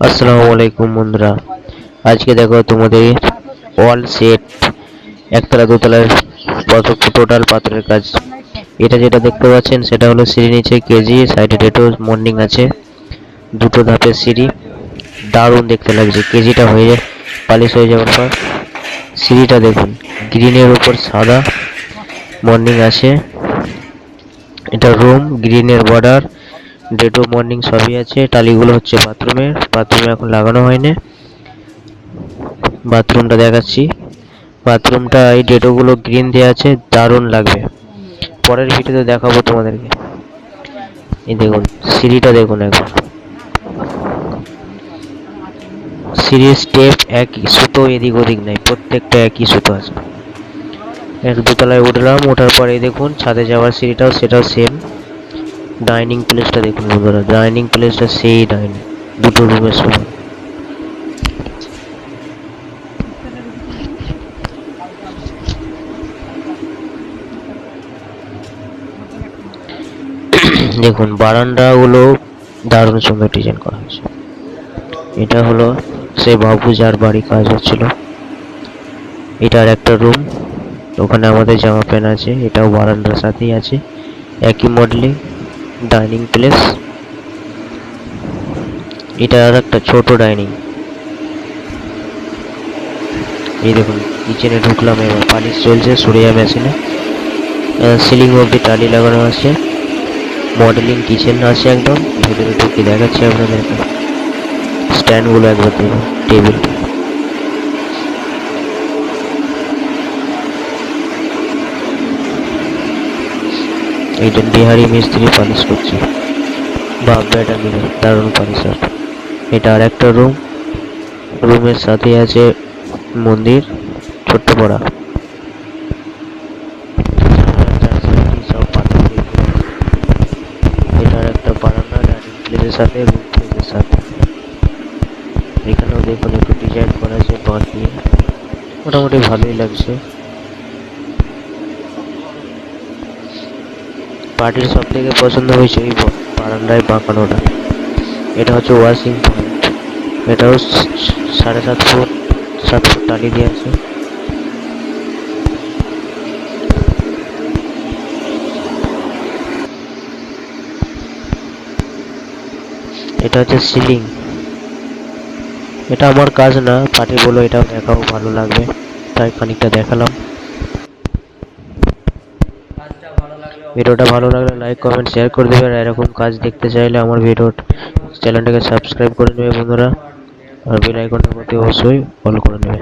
আসসালামু আলাইকুম বন্ধুরা। আজকে দেখো তোমাদের ওয়াল সেট একতলা দোতলার টোটাল পাথরের কাজ। এটা যেটা দেখতে পাচ্ছেন সেটা হলো সিঁড়ি, নিচে কেজি, সাইডে ডেটো মর্নিং আছে, দুটো ধাপের সিঁড়ি। দারুণ দেখতে লাগছে। কেজিটা হয়ে পালিশ হয়ে যাওয়ার পর সিঁড়িটা দেখুন, গ্রিনের উপর সাদা মর্নিং আছে। এটা রুম, গ্রিনের বর্ডার, ডেটো মর্নিং সবই আছে। টালিগুলো হচ্ছে বাথরুমে এখন লাগানো হয়নি। বাথরুমটা দেখাচ্ছি। বাথরুমটা এই ডেটোগুলো গ্রিন দেওয়া আছে, দারুণ লাগবে। পরের ভিডিওতে দেখাবো তোমাদেরকে। এই দেখুন সিঁড়িটা দেখুন একবার, সিঁড়ির স্টেপ একই, সুতো এদিক ওদিক নাই, প্রত্যেকটা একই সুতো আছে। এক দোতলায় উঠলাম, ওঠার পরে দেখুন ছাদে যাওয়ার সিঁড়িটাও সেটাও সেম। ডাইনিং প্লেসটা দেখুন বন্ধুরা, ডাইনিং প্লেসটা সেই ডাইনিং, দুটো রুমের সমান। দেখুন বারান্দাগুলো দারুণ সুন্দর ডিজাইন করা হয়েছে। এটা হলো সে বাবু যার বাড়ি কাজ হচ্ছিল। এটা আর একটা রুম, ওখানে আমাদের জামা প্যান্ট আছে। এটাও বারান্দার সাথেই আছে, একই মডেলিং ডাইনিং প্লেস। এটা আর একটা ছোট ডাইনিং। এই দেখুন কিচেনে ঢুকলাম, এবার পালিশ চলছে সুরিয়া মেশিনে। সিলিং অব্দি টালি লাগানো আছে, মডেলিং কিচেন আছে একদম। ভেতরে ঢুকে দেখাচ্ছি আপনাদেরকে। স্ট্যান্ডগুলো একবার দেখুন, টেবিল। এইটা বিহারি মিস্ত্রি পালিশ করছে, বাপ বেটা মিলে দারুণ পালিশার। এটা আর একটা রুম, রুমের সাথে আছে মন্দির, ছোট্ট পড়া। সব পাথর দিয়ে ঘেরা। এটা আর একটা বারান্দা, ডাইনিং প্লেসের সাথে, রুম প্লেসের সাথে। এখানেও দেখুন একটু ডিজাইন করা আছে বাঁশ দিয়ে, মোটামুটি ভালোই লাগছে। পার্টির সব থেকে পছন্দ হয়েছে এই বারান্দায় বাঁকানোটা। এটা হচ্ছে ওয়াশিং পয়েন্ট। এটাও 7.5 ফুট টালি দিয়ে আছে। এটা হচ্ছে সিলিং। এটা আমার কাজ না, পার্টি বলো এটাও দেখাও, ভালো লাগবে তাই খানিকটা দেখালাম। ভিডিওটা ভালো লাগলে লাইক কমেন্ট শেয়ার করে দেবেন। এরকম কাজ দেখতে চাইলে আমার ভিডিও চ্যানেলটাকে সাবস্ক্রাইব করে নেবে বন্ধুরা, আর বেল আইকনটার মধ্যে অবশ্যই অল করে নেবে।